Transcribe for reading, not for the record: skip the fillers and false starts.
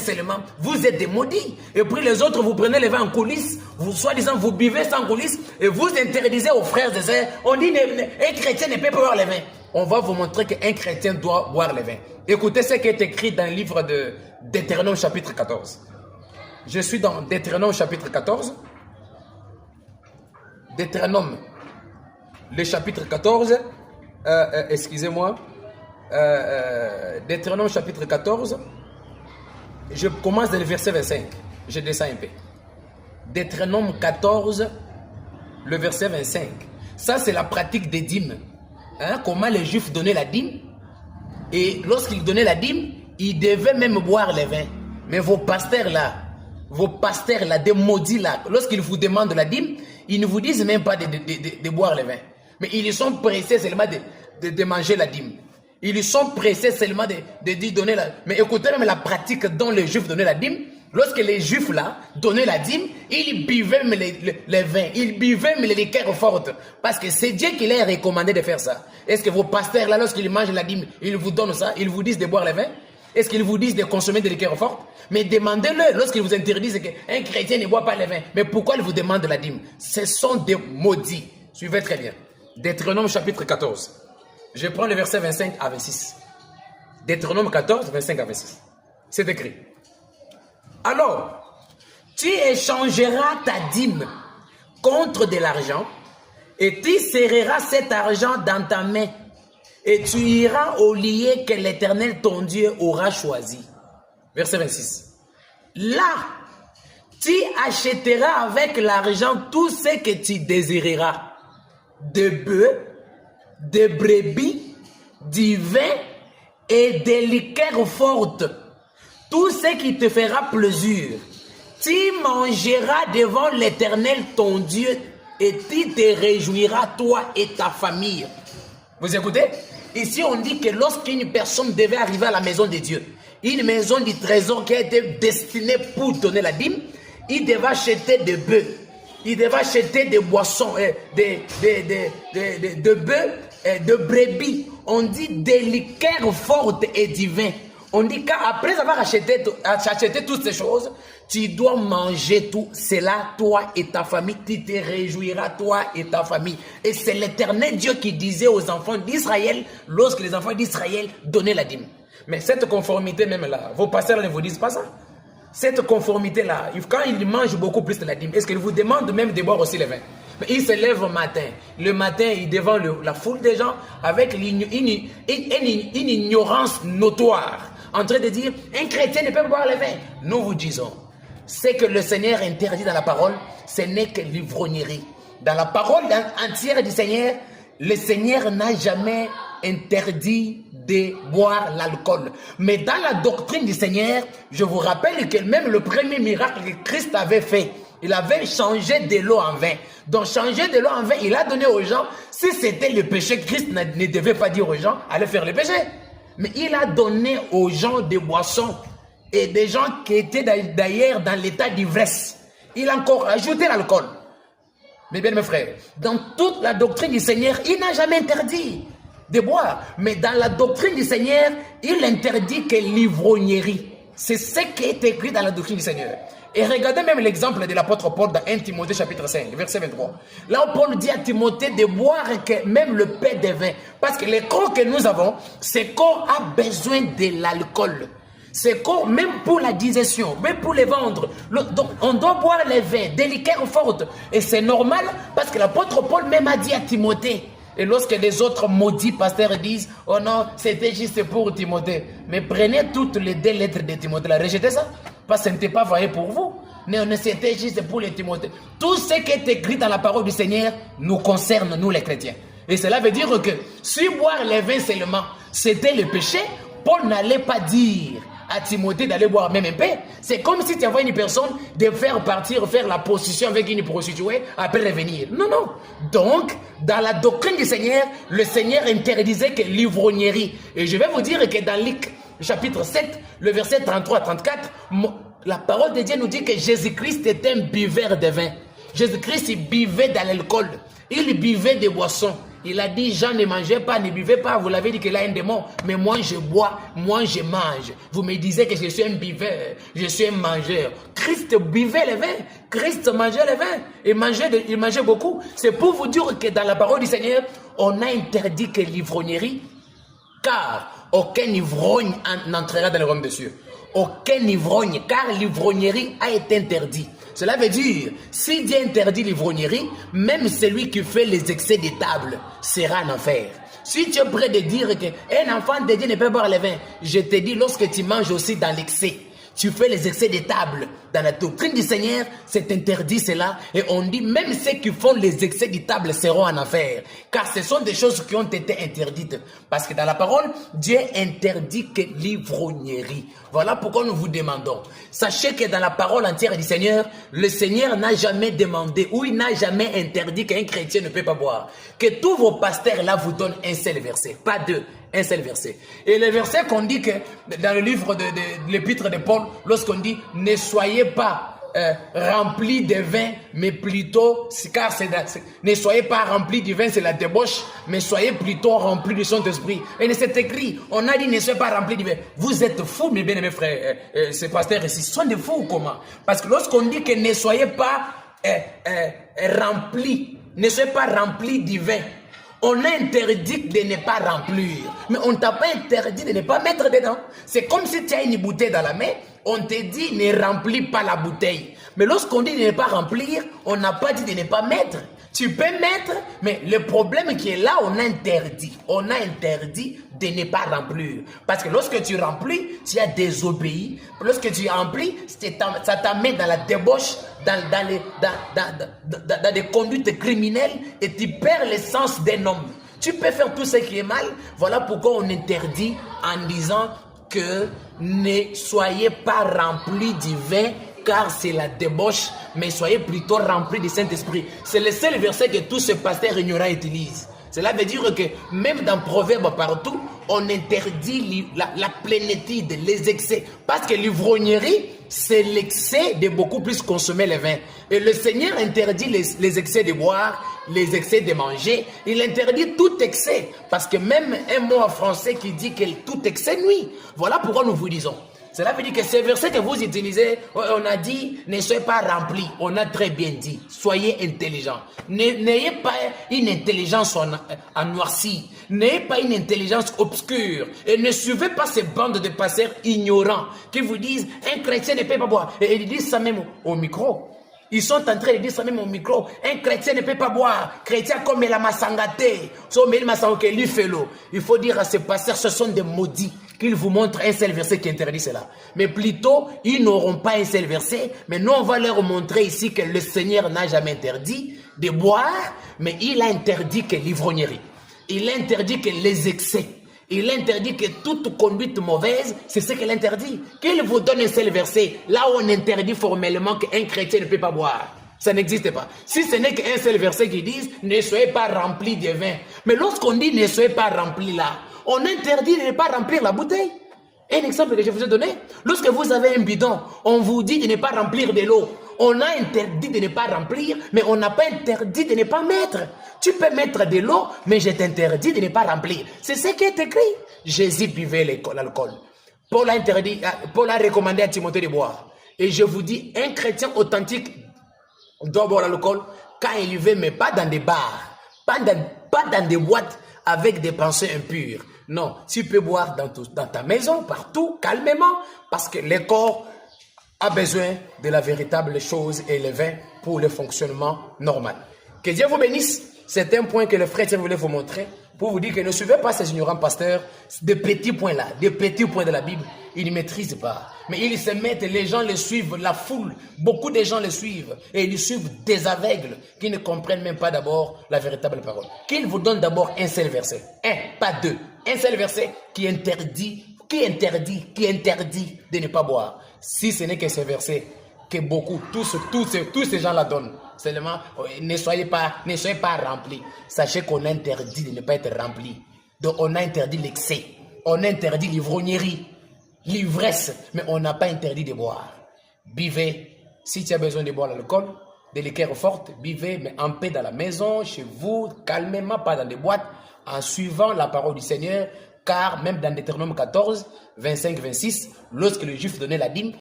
seulement, vous êtes des maudits. Et puis les autres, vous prenez le vin en coulisses, vous soi-disant, vous buvez sans coulisses, et vous interdisez aux frères et sœurs. On dit, un chrétien ne peut pas boire le vin. On va vous montrer qu'un chrétien doit boire le vin. Écoutez ce qui est écrit dans le livre de Deutéronome chapitre 14. Je suis dans Deutéronome chapitre 14. Deutéronome, le chapitre 14. Excusez-moi. Deutéronome chapitre 14. Je commence dans le verset 25. Je descends un peu. Deutéronome 14, le verset 25. Ça, c'est la pratique des dîmes. Hein? Comment les Juifs donnaient la dîme. Et lorsqu'ils donnaient la dîme, ils devaient même boire le vin. Mais vos pasteurs là, des maudits là, lorsqu'ils vous demandent la dîme, ils ne vous disent même pas de boire le vin. Mais ils sont pressés seulement de manger la dîme. Ils sont pressés seulement de donner la... Mais écoutez même la pratique dont les Juifs donnaient la dîme. Lorsque les Juifs là donnaient la dîme, ils buvaient même les vins, ils buvaient même les liqueurs fortes. Parce que c'est Dieu qui leur a recommandé de faire ça. Est-ce que vos pasteurs là, lorsqu'ils mangent la dîme, ils vous donnent ça, ils vous disent de boire les vins? Est-ce qu'ils vous disent de consommer des liqueurs fortes? Mais demandez-le lorsqu'ils vous interdisent qu'un chrétien ne boit pas les vins. Mais pourquoi ils vous demandent la dîme? Ce sont des maudits. Suivez très bien. Deutéronome chapitre 14. Je prends le verset 25 à 26. Deutéronome 14, 25 à 26. C'est écrit. Alors, tu échangeras ta dîme contre de l'argent et tu serreras cet argent dans ta main et tu iras au lieu que l'Éternel ton Dieu aura choisi. Verset 26. Là, tu achèteras avec l'argent tout ce que tu désireras. De bœufs, de brebis, du vin et des liqueurs fortes. Tout ce qui te fera plaisir. Tu mangeras devant l'Éternel ton Dieu et tu te réjouiras toi et ta famille. Vous écoutez? Ici on dit que lorsqu'une personne devait arriver à la maison de Dieu, une maison du trésor qui a été destinée pour donner la dîme, il devait acheter des bœufs, il devait acheter des boissons, de bœufs, de brebis. On dit des liqueurs fortes et du vin. On dit qu'après avoir acheté toutes ces choses, tu dois manger tout cela, toi et ta famille. Tu te réjouiras, toi et ta famille. Et c'est l'Éternel Dieu qui disait aux enfants d'Israël, lorsque les enfants d'Israël donnaient la dîme. Mais cette conformité même là, vos pasteurs ne vous disent pas ça. Cette conformité là, quand ils mangent beaucoup plus de la dîme, est-ce qu'ils vous demandent même de boire aussi le vin? Mais ils se lèvent au matin. Le matin, ils devant la foule des gens avec une ignorance notoire. En train de dire, un chrétien ne peut pas boire le vin. Nous vous disons, ce que le Seigneur interdit dans la parole, ce n'est que l'ivrognerie. Dans la parole entière du Seigneur, le Seigneur n'a jamais interdit de boire l'alcool. Mais dans la doctrine du Seigneur, je vous rappelle que même le premier miracle que Christ avait fait, il avait changé de l'eau en vin. Donc changer de l'eau en vin, il a donné aux gens, si c'était le péché, Christ ne devait pas dire aux gens, allez faire le péché. Mais il a donné aux gens des boissons et des gens qui étaient d'ailleurs dans l'état d'ivresse. Il a encore ajouté l'alcool. Mais bien mes frères, dans toute la doctrine du Seigneur, il n'a jamais interdit de boire. Mais dans la doctrine du Seigneur, il interdit que l'ivrognerie. C'est ce qui est écrit dans la doctrine du Seigneur. Et regardez même l'exemple de l'apôtre Paul dans 1 Timothée chapitre 5, verset 23. Là où Paul dit à Timothée de boire que même le pain de vin. Parce que le corps que nous avons, ce corps a besoin de l'alcool. Ce corps, même pour la digestion, même pour les vendre. Donc on doit boire les vins, des liqueurs fortes. Et c'est normal parce que l'apôtre Paul même a dit à Timothée. Et lorsque les autres maudits pasteurs disent, oh non, c'était juste pour Timothée. Mais prenez toutes les 2 lettres de Timothée, là, rejetez ça. Parce que ce n'était pas vrai pour vous. Non, c'était juste pour les Timothées. Tout ce qui est écrit dans la parole du Seigneur nous concerne, nous les chrétiens. Et cela veut dire que si boire les vins seulement, c'était le péché, Paul n'allait pas dire à Timothée d'aller boire même un peu. C'est comme si tu avais une personne de faire partir, faire la possession avec une prostituée, après revenir. Non, non. Donc, dans la doctrine du Seigneur, le Seigneur interdisait que l'ivrognerie. Et je vais vous dire que dans Luc, chapitre 7, le verset 33-34, la parole de Dieu nous dit que Jésus-Christ était un buveur de vin. Jésus-Christ, il buvait de l'alcool. Il buvait des boissons. Il a dit, Jean ne mangeait pas, ne buvait pas. Vous l'avez dit qu'il a un démon. Mais moi, je bois, moi, je mange. Vous me disiez que je suis un buveur, je suis un mangeur. Christ buvait le vin. Christ mangeait le vin. Il mangeait beaucoup. C'est pour vous dire que dans la parole du Seigneur, on a interdit que l'ivrognerie, car aucun ivrogne n'entrera dans le royaume des cieux. Aucun ivrogne, car l'ivrognerie a été interdit. Cela veut dire, si Dieu interdit l'ivrognerie, même celui qui fait les excès des tables sera en enfer. Si tu es prêt de dire qu'un enfant de Dieu ne peut boire le vin, je te dis, lorsque tu manges aussi dans l'excès, tu fais les excès des tables. Dans la doctrine du Seigneur, c'est interdit cela. Et on dit, même ceux qui font les excès des tables seront en enfer. Car ce sont des choses qui ont été interdites. Parce que dans la parole, Dieu interdit que l'ivrognerie. Voilà pourquoi nous vous demandons. Sachez que dans la parole entière du Seigneur, le Seigneur n'a jamais demandé, ou il n'a jamais interdit qu'un chrétien ne peut pas boire. Que tous vos pasteurs là vous donnent un seul verset, pas deux. Un seul verset. Et le verset qu'on dit que dans le livre de l'épître de Paul, lorsqu'on dit ne soyez pas remplis de vin, mais plutôt, car ne soyez pas remplis du vin, c'est la débauche, mais soyez plutôt remplis du Saint-Esprit. Et c'est écrit, on a dit ne soyez pas remplis du vin. Vous êtes fous, mes bien-aimés frères, ces pasteurs ici, sont des fous ou comment? Parce que lorsqu'on dit que ne soyez pas remplis, ne soyez pas remplis du vin, on a interdit de ne pas remplir. Mais on ne t'a pas interdit de ne pas mettre dedans. C'est comme si tu as une bouteille dans la main, on te dit ne remplis pas la bouteille. Mais lorsqu'on dit de ne pas remplir, on n'a pas dit de ne pas mettre. Tu peux mettre, mais le problème qui est là, on a interdit. On a interdit de ne pas remplir. Parce que lorsque tu remplis, tu as désobéi. Lorsque tu remplis, ça t'amène dans la débauche, dans des conduites criminelles et tu perds l'essence d'un homme. Tu peux faire tout ce qui est mal. Voilà pourquoi on interdit en disant que ne soyez pas remplis du vin, car c'est la débauche, mais soyez plutôt remplis du Saint-Esprit. C'est le seul verset que tous ces pasteurs ignorants utilisent. Cela veut dire que même dans Proverbes partout, on interdit la plénitude, les excès. Parce que l'ivrognerie, c'est l'excès de beaucoup plus consommer le vin. Et le Seigneur interdit les excès de boire, les excès de manger. Il interdit tout excès. Parce que même un mot en français qui dit que tout excès nuit. Voilà pourquoi nous vous disons. Cela veut dire que ces versets que vous utilisez, on a dit, ne soyez pas remplis. On a très bien dit, soyez intelligents. N'ayez pas une intelligence en noircie. N'ayez pas une intelligence obscure. Et ne suivez pas ces bandes de pasteurs ignorants qui vous disent, un chrétien ne peut pas boire. Et ils disent ça même au micro. Ils sont en train de dire ça même au micro. Un chrétien ne peut pas boire. Chrétien comme la masangate. Il faut dire à ces pasteurs, ce sont des maudits. Qu'ils vous montrent un seul verset qui interdit cela. Mais plutôt, ils n'auront pas un seul verset. Mais nous, on va leur montrer ici que le Seigneur n'a jamais interdit de boire. Mais il a interdit que l'ivrognerie. Il a interdit que les excès. Il interdit que toute conduite mauvaise, c'est ce qu'il interdit. Qu'il vous donne un seul verset, là où on interdit formellement qu'un chrétien ne peut pas boire. Ça n'existe pas. Si ce n'est qu'un seul verset qui dit, ne soyez pas remplis de vin. Mais lorsqu'on dit ne soyez pas remplis là, on interdit de ne pas remplir la bouteille. Un exemple que je vous ai donné, lorsque vous avez un bidon, on vous dit de ne pas remplir de l'eau. On a interdit de ne pas remplir, mais on n'a pas interdit de ne pas mettre. Tu peux mettre de l'eau, mais je t'interdis de ne pas remplir. C'est ce qui est écrit. Jésus buvait l'alcool. Paul a recommandé à Timothée de boire. Et je vous dis, un chrétien authentique doit boire l'alcool quand il veut, mais pas dans des bars, pas dans des boîtes avec des pensées impures. Non, tu peux boire dans ta maison, partout, calmement, parce que le corps a besoin de la véritable chose et le vin pour le fonctionnement normal. Que Dieu vous bénisse. C'est un point que le frère voulait vous montrer pour vous dire que ne suivez pas ces ignorants pasteurs, des petits points là, des petits points de la Bible. Ils ne maîtrisent pas. Mais ils se mettent, les gens les suivent, la foule, beaucoup de gens les suivent. Et ils suivent des aveugles qui ne comprennent même pas d'abord la véritable parole. Qu'ils vous donnent d'abord un seul verset. Un, pas deux. Un seul verset qui interdit de ne pas boire. Si ce n'est que ce verset que beaucoup, tous ces gens la donnent. Seulement, ne soyez pas remplis. Sachez qu'on a interdit de ne pas être rempli. Donc, on a interdit l'excès. On a interdit l'ivrognerie, l'ivresse. Mais on n'a pas interdit de boire. Buvez. Si tu as besoin de boire l'alcool, de l'équerre forte, buvez, mais en paix dans la maison, chez vous, calmement, pas dans des boîtes, en suivant la parole du Seigneur, car même dans Deutéronome 14, 25, 26, lorsque le juif donnait la dîme,